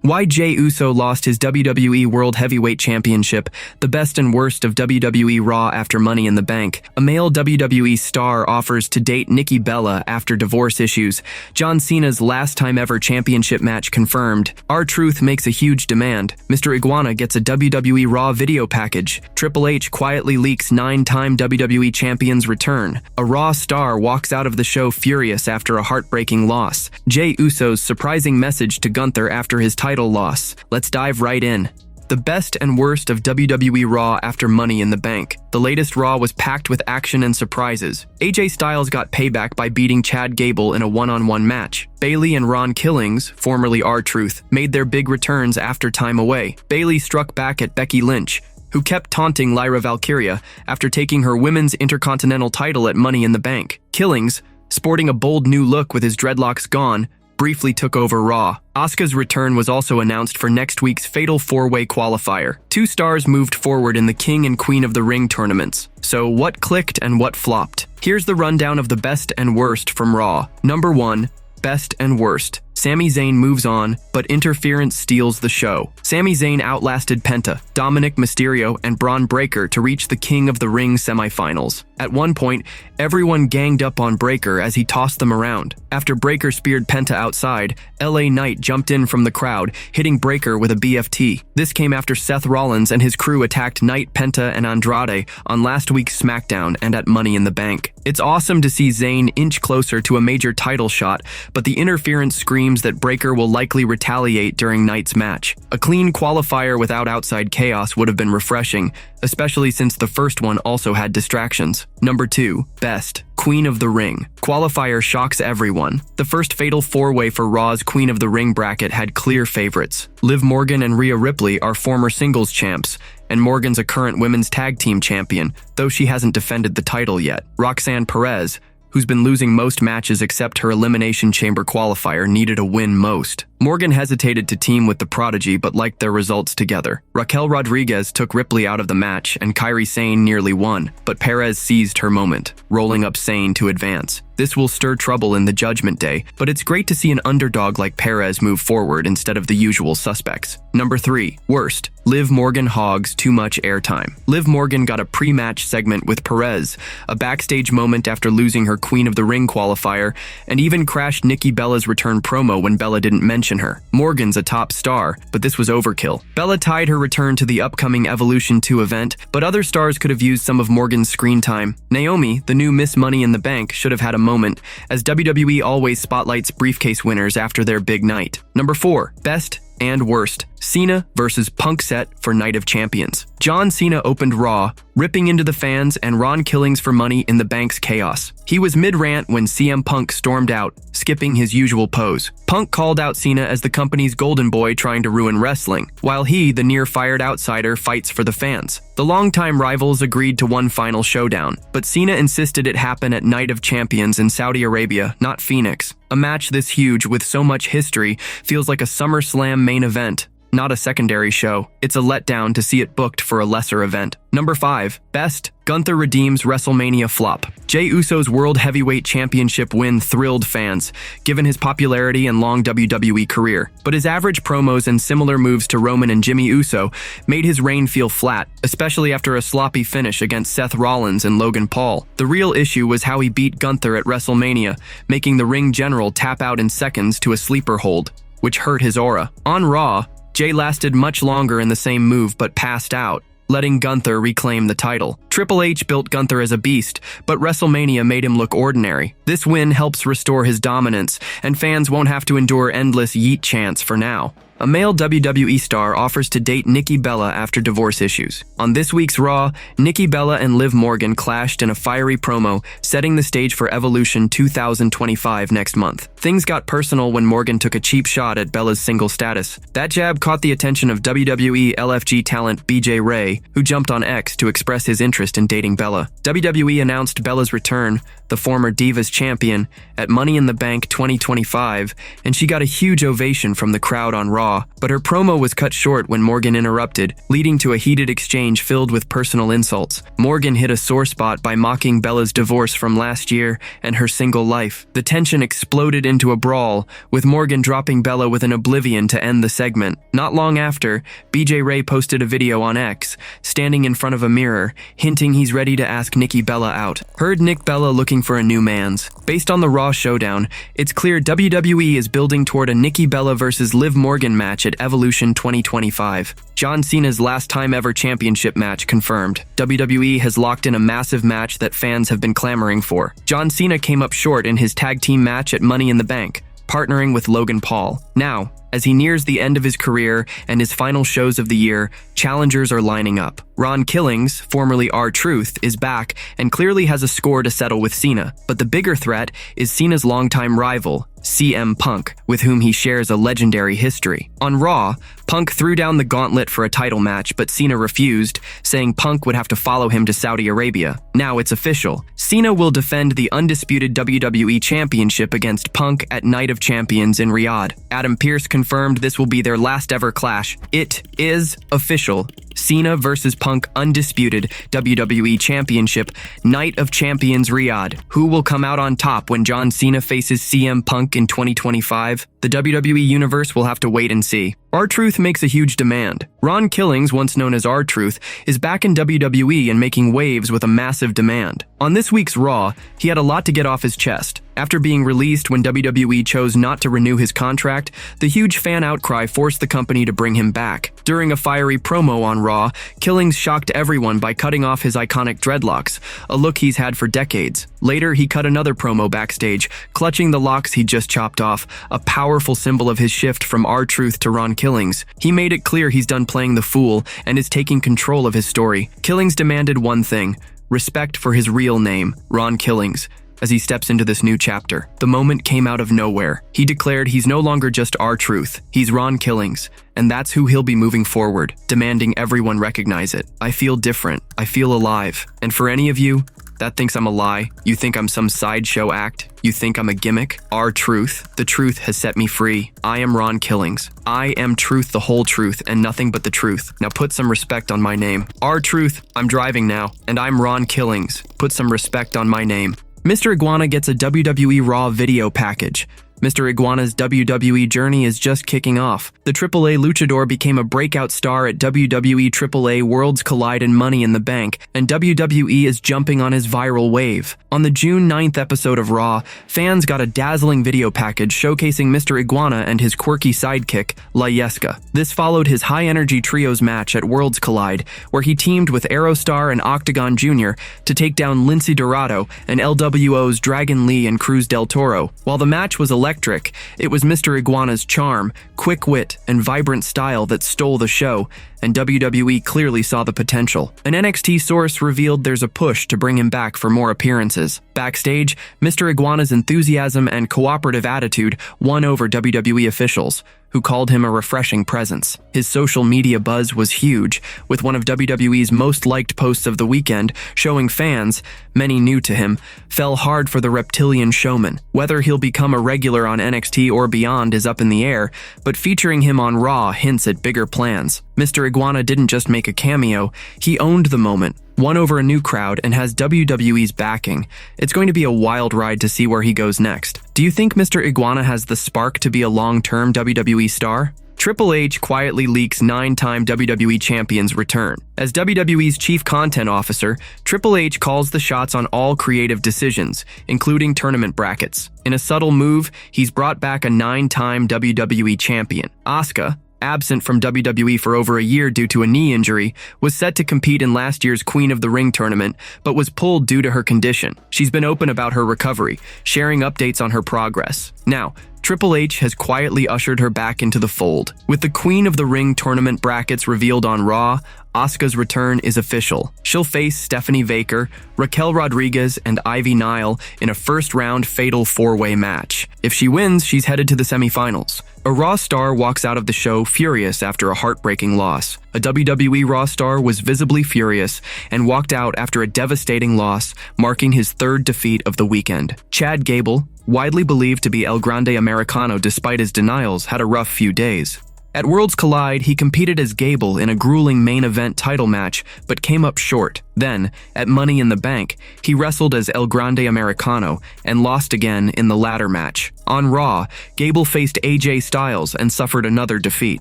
Why Jey Uso lost his WWE World Heavyweight Championship, the best and worst of WWE Raw after Money in the Bank. A male WWE star offers to date Nikki Bella after divorce issues. John Cena's last time ever championship match confirmed. RTruth makes a huge demand. Mr. Iguana gets a WWE Raw video package. Triple H quietly leaks 9-time WWE Champion's return. A Raw star walks out of the show furious after a heartbreaking loss. Jey Uso's surprising message to Gunther after his title loss. Let's dive right in. The best and worst of WWE Raw after Money in the Bank. The latest Raw was packed with action and surprises. AJ Styles got payback by beating Chad Gable in a one-on-one match. Bayley and Ron Killings, formerly RTruth, made their big returns after time away. Bayley struck back at Becky Lynch, who kept taunting Lyra Valkyria after taking her women's Intercontinental title at Money in the Bank. Killings, sporting a bold new look with his dreadlocks gone, briefly took over Raw. Asuka's return was also announced for next week's Fatal 4-Way qualifier. Two stars moved forward in the King and Queen of the Ring tournaments. So what clicked and what flopped? Here's the rundown of the best and worst from Raw. Number 1. Best and worst. Sami Zayn moves on, but interference steals the show. Sami Zayn outlasted Penta, Dominic Mysterio, and Braun Breaker to reach the King of the Ring semifinals. At one point, everyone ganged up on Breaker as he tossed them around. After Breaker speared Penta outside, LA Knight jumped in from the crowd, hitting Breaker with a BFT. This came after Seth Rollins and his crew attacked Knight, Penta, and Andrade on last week's SmackDown and at Money in the Bank. It's awesome to see Zayn inch closer to a major title shot, but the interference screams that Breaker will likely retaliate during Knight's match. A clean qualifier without outside chaos would have been refreshing, especially since the first one also had distractions. Number 2. Best. Queen of the Ring. Qualifier shocks everyone. The first Fatal 4-Way for Raw's Queen of the Ring bracket had clear favorites. Liv Morgan and Rhea Ripley are former singles champs, and Morgan's a current women's tag team champion, though she hasn't defended the title yet. Roxanne Perez, who's been losing most matches except her Elimination Chamber qualifier, needed a win most. Morgan hesitated to team with the Prodigy but liked their results together. Raquel Rodriguez took Ripley out of the match and Kairi Sane nearly won, but Perez seized her moment, rolling up Sane to advance. This will stir trouble in the Judgment Day, but it's great to see an underdog like Perez move forward instead of the usual suspects. Number 3. Worst. Liv Morgan hogs too much airtime. Liv Morgan got a pre-match segment with Perez, a backstage moment after losing her Queen of the Ring qualifier, and even crashed Nikki Bella's return promo when Bella didn't mention her. Morgan's a top star, but this was overkill. Bella tied her return to the upcoming Evolution 2 event, but other stars could have used some of Morgan's screen time. Naomi, the new Miss Money in the Bank, should have had a moment, as WWE always spotlights briefcase winners after their big night. Number 4. Best and worst. Cena versus Punk set for Night of Champions. John Cena opened Raw, ripping into the fans and Ron Killings for Money in the Bank's chaos. He was mid-rant when CM Punk stormed out, skipping his usual pose. Punk called out Cena as the company's golden boy trying to ruin wrestling, while he, the near-fired outsider, fights for the fans. The longtime rivals agreed to one final showdown, but Cena insisted it happen at Night of Champions in Saudi Arabia, not Phoenix. A match this huge with so much history feels like a SummerSlam main event, not a secondary show. It's a letdown to see it booked for a lesser event. Number 5. Best. Gunther redeems WrestleMania flop. Jey Uso's World Heavyweight Championship win thrilled fans, given his popularity and long WWE career. But his average promos and similar moves to Roman and Jimmy Uso made his reign feel flat, especially after a sloppy finish against Seth Rollins and Logan Paul. The real issue was how he beat Gunther at WrestleMania, making the ring general tap out in seconds to a sleeper hold, which hurt his aura. On Raw, Jey lasted much longer in the same move but passed out, letting Gunther reclaim the title. Triple H built Gunther as a beast, but WrestleMania made him look ordinary. This win helps restore his dominance, and fans won't have to endure endless yeet chants for now. A male WWE star offers to date Nikki Bella after divorce issues. On this week's Raw, Nikki Bella and Liv Morgan clashed in a fiery promo, setting the stage for Evolution 2025 next month. Things got personal when Morgan took a cheap shot at Bella's single status. That jab caught the attention of WWE LFG talent BJ Ray, who jumped on X to express his interest in dating Bella. WWE announced Bella's return, the former Divas champion, at Money in the Bank 2025, and she got a huge ovation from the crowd on Raw. Raw, but her promo was cut short when Morgan interrupted, leading to a heated exchange filled with personal insults. Morgan hit a sore spot by mocking Bella's divorce from last year and her single life. The tension exploded into a brawl, with Morgan dropping Bella with an oblivion to end the segment. Not long after, BJ Ray posted a video on X, standing in front of a mirror, hinting he's ready to ask Nikki Bella out. Heard Nick Bella looking for a new man's. Based on the Raw showdown, it's clear WWE is building toward a Nikki Bella versus Liv Morgan match at Evolution 2025. John Cena's last time ever championship match confirmed. WWE has locked in a massive match that fans have been clamoring for. John Cena came up short in his tag team match at Money in the Bank, partnering with Logan Paul. Now, as he nears the end of his career and his final shows of the year, challengers are lining up. Ron Killings, formerly RTruth, is back and clearly has a score to settle with Cena. But the bigger threat is Cena's longtime rival, CM Punk, with whom he shares a legendary history. On Raw, Punk threw down the gauntlet for a title match, but Cena refused, saying Punk would have to follow him to Saudi Arabia. Now it's official. Cena will defend the undisputed WWE Championship against Punk at Night of Champions in Riyadh. Adam Pearce confirmed this will be their last ever clash. It is official. Cena versus Punk undisputed WWE Championship, Night of Champions Riyadh. Who will come out on top when John Cena faces CM Punk in 2025? The WWE Universe will have to wait and see. RTruth makes a huge demand. Ron Killings, once known as RTruth, is back in WWE and making waves with a massive demand. On this week's Raw, he had a lot to get off his chest. After being released when WWE chose not to renew his contract, the huge fan outcry forced the company to bring him back. During a fiery promo on Raw, Killings shocked everyone by cutting off his iconic dreadlocks, a look he's had for decades. Later, he cut another promo backstage, clutching the locks he just chopped off, a powerful symbol of his shift from RTruth to Ron Killings. He made it clear he's done playing the fool and is taking control of his story. Killings demanded one thing: respect for his real name, Ron Killings. As he steps into this new chapter, the moment came out of nowhere. He declared he's no longer just RTruth, he's Ron Killings, and that's who he'll be moving forward, demanding everyone recognize it. I feel different, I feel alive. And for any of you that thinks I'm a lie, you think I'm some sideshow act, you think I'm a gimmick, RTruth, the truth has set me free. I am Ron Killings. I am truth, the whole truth, and nothing but the truth. Now put some respect on my name. RTruth, I'm driving now, and I'm Ron Killings. Put some respect on my name. Mr. Iguana gets a WWE Raw video package. Mr. Iguana's WWE journey is just kicking off. The AAA luchador became a breakout star at WWE AAA Worlds Collide and Money in the Bank, and WWE is jumping on his viral wave. On the June 9th episode of Raw, fans got a dazzling video package showcasing Mr. Iguana and his quirky sidekick, La Yesca. This followed his high-energy trios match at Worlds Collide, where he teamed with Aerostar and Octagon Jr. to take down Lince Dorado and LWO's Dragon Lee and Cruz del Toro. While the match was electric, it was Mr. Iguana's charm, quick wit, and vibrant style that stole the show, and WWE clearly saw the potential. An NXT source revealed there's a push to bring him back for more appearances. Backstage, Mr. Iguana's enthusiasm and cooperative attitude won over WWE officials, who called him a refreshing presence. His social media buzz was huge, with one of WWE's most liked posts of the weekend showing fans, many new to him, fell hard for the reptilian showman. Whether he'll become a regular on NXT or beyond is up in the air, but featuring him on Raw hints at bigger plans. Mr. Iguana didn't just make a cameo, he owned the moment, won over a new crowd, and has WWE's backing. It's going to be a wild ride to see where he goes next. Do you think Mr. Iguana has the spark to be a long-term WWE star? Triple H quietly leaks 9-time WWE Champion's return. As WWE's chief content officer, Triple H calls the shots on all creative decisions, including tournament brackets. In a subtle move, he's brought back a 9-time WWE champion. Asuka, absent from WWE for over a year due to a knee injury, was set to compete in last year's Queen of the Ring tournament, but was pulled due to her condition. She's been open about her recovery, sharing updates on her progress. Now, Triple H has quietly ushered her back into the fold. With the Queen of the Ring tournament brackets revealed on Raw, Asuka's return is official. She'll face Stephanie Baker, Raquel Rodriguez, and Ivy Nile in a first-round fatal four-way match. If she wins, she's headed to the semifinals. A Raw star walks out of the show furious after a heartbreaking loss. A WWE Raw star was visibly furious and walked out after a devastating loss, marking his third defeat of the weekend. Chad Gable, widely believed to be El Grande Americano despite his denials, had a rough few days. At Worlds Collide, he competed as Gable in a grueling main event title match, but came up short. Then, at Money in the Bank, he wrestled as El Grande Americano and lost again in the latter match. On Raw, Gable faced AJ Styles and suffered another defeat.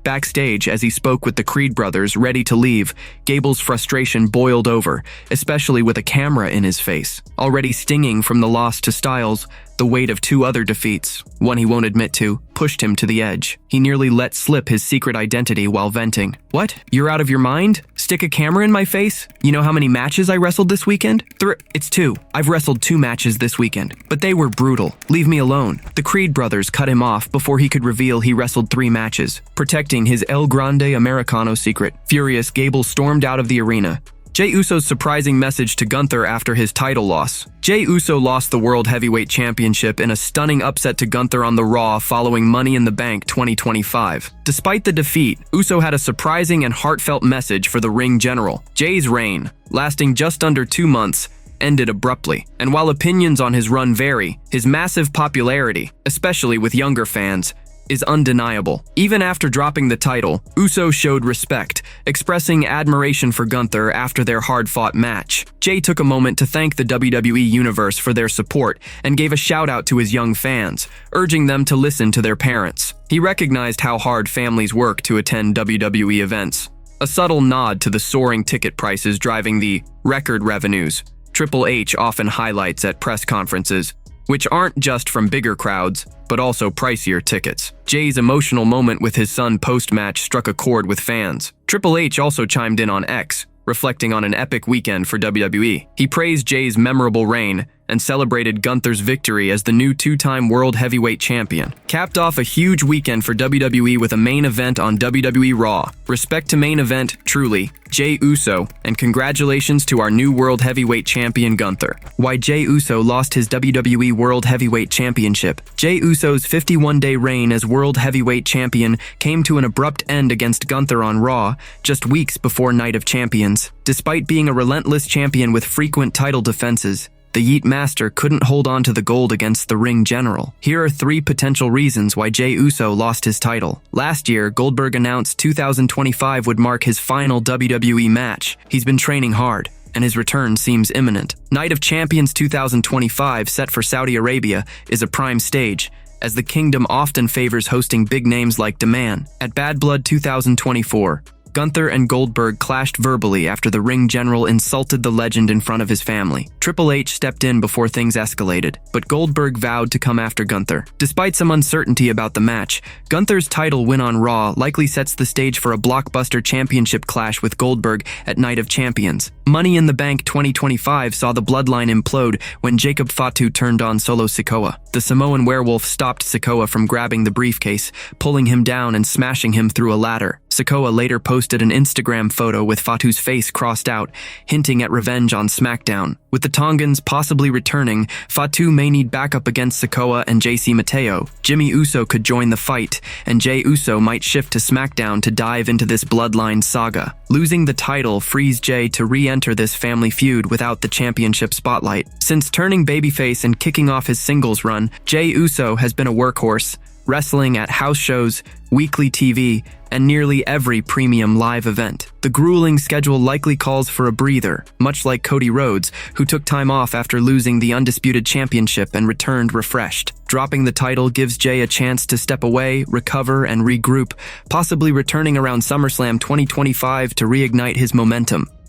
Backstage, as he spoke with the Creed brothers ready to leave, Gable's frustration boiled over, especially with a camera in his face. Already stinging from the loss to Styles, the weight of two other defeats, one he won't admit to, pushed him to the edge. He nearly let slip his secret identity while venting. "What? You're out of your mind? Stick a camera in my face? You know how many matches I wrestled this weekend? It's 2. I've wrestled 2 matches this weekend, but they were brutal. Leave me alone." The Creed brothers cut him off before he could reveal he wrestled 3 matches, protecting his El Grande Americano secret. Furious, Gable stormed out of the arena. Jey Uso's surprising message to Gunther after his title loss. Jey Uso lost the World Heavyweight Championship in a stunning upset to Gunther on the Raw following Money in the Bank 2025. Despite the defeat, Uso had a surprising and heartfelt message for the ring general. Jey's reign, lasting just under 2 months, ended abruptly. And while opinions on his run vary, his massive popularity, especially with younger fans, is undeniable. Even after dropping the title, Uso showed respect, expressing admiration for Gunther after their hard-fought match. Jey took a moment to thank the WWE Universe for their support and gave a shout-out to his young fans, urging them to listen to their parents. He recognized how hard families work to attend WWE events. A subtle nod to the soaring ticket prices driving the record revenues Triple H often highlights at press conferences, which aren't just from bigger crowds, but also pricier tickets. Jey's emotional moment with his son post-match struck a chord with fans. Triple H also chimed in on X, reflecting on an epic weekend for WWE. He praised Jey's memorable reign and celebrated Gunther's victory as the new 2-time World Heavyweight Champion. Capped off a huge weekend for WWE with a main event on WWE Raw. Respect to main event, truly, Jey Uso, and congratulations to our new World Heavyweight Champion Gunther. Why Jey Uso lost his WWE World Heavyweight Championship. Jey Uso's 51-day reign as World Heavyweight Champion came to an abrupt end against Gunther on Raw, just weeks before Night of Champions. Despite being a relentless champion with frequent title defenses, the Yeet Master couldn't hold on to the gold against the ring general. Here are 3 potential reasons why Jey Uso lost his title. Last year, Goldberg announced 2025 would mark his final WWE match. He's been training hard, and his return seems imminent. Night of Champions 2025, set for Saudi Arabia, is a prime stage, as the kingdom often favors hosting big names like Demand. At Bad Blood 2024, Gunther and Goldberg clashed verbally after the ring general insulted the legend in front of his family. Triple H stepped in before things escalated, but Goldberg vowed to come after Gunther. Despite some uncertainty about the match, Gunther's title win on Raw likely sets the stage for a blockbuster championship clash with Goldberg at Night of Champions. Money in the Bank 2025 saw the bloodline implode when Jacob Fatu turned on Solo Sikoa. The Samoan werewolf stopped Sikoa from grabbing the briefcase, pulling him down and smashing him through a ladder. Sikoa later posted an Instagram photo with Fatu's face crossed out, hinting at revenge on SmackDown. With the Tongans possibly returning, Fatu may need backup against Sikoa and JC Mateo. Jimmy Uso could join the fight, and Jey Uso might shift to SmackDown to dive into this bloodline saga. Losing the title frees Jey to re-enter this family feud without the championship spotlight. Since turning babyface and kicking off his singles run, Jey Uso has been a workhorse, wrestling at house shows, weekly TV, and nearly every premium live event. The grueling schedule likely calls for a breather, much like Cody Rhodes, who took time off after losing the Undisputed Championship and returned refreshed. Dropping the title gives Jey a chance to step away, recover, and regroup, possibly returning around SummerSlam 2025 to reignite his momentum.